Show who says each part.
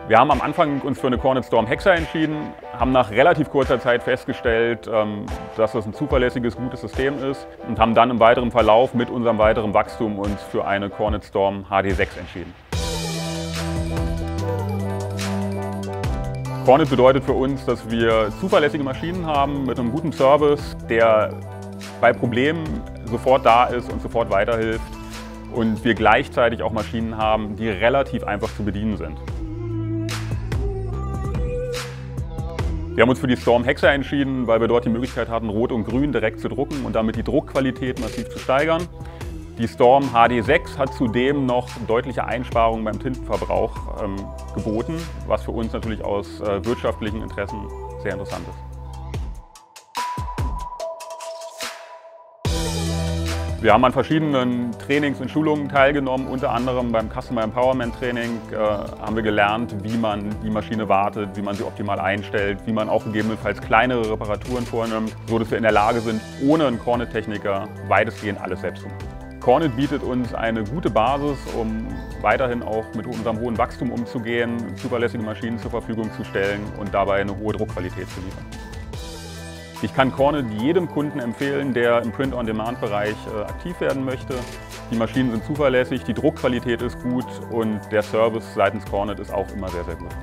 Speaker 1: Wir haben am Anfang uns für eine Kornet Storm Hexa entschieden, haben nach relativ kurzer Zeit festgestellt, dass das ein zuverlässiges, gutes System ist und haben dann im weiteren Verlauf mit unserem weiteren Wachstum uns für eine Kornet Storm HD6 entschieden. Kornet bedeutet für uns, dass wir zuverlässige Maschinen haben mit einem guten Service, der bei Problemen sofort da ist und sofort weiterhilft und wir gleichzeitig auch Maschinen haben, die relativ einfach zu bedienen sind. Wir haben uns für die Storm Hexa entschieden, weil wir dort die Möglichkeit hatten, Rot und Grün direkt zu drucken und damit die Druckqualität massiv zu steigern. Die Storm HD6 hat zudem noch deutliche Einsparungen beim Tintenverbrauch geboten, was für uns natürlich aus wirtschaftlichen Interessen sehr interessant ist. Wir haben an verschiedenen Trainings und Schulungen teilgenommen, unter anderem beim Customer Empowerment Training haben wir gelernt, wie man die Maschine wartet, wie man sie optimal einstellt, wie man auch gegebenenfalls kleinere Reparaturen vornimmt, sodass wir in der Lage sind, ohne einen Kornet-Techniker weitestgehend alles selbst zu machen. Kornet bietet uns eine gute Basis, um weiterhin auch mit unserem hohen Wachstum umzugehen, zuverlässige Maschinen zur Verfügung zu stellen und dabei eine hohe Druckqualität zu liefern. Ich kann Kornet jedem Kunden empfehlen, der im Print-on-Demand-Bereich aktiv werden möchte. Die Maschinen sind zuverlässig, die Druckqualität ist gut und der Service seitens Kornet ist auch immer sehr, sehr gut.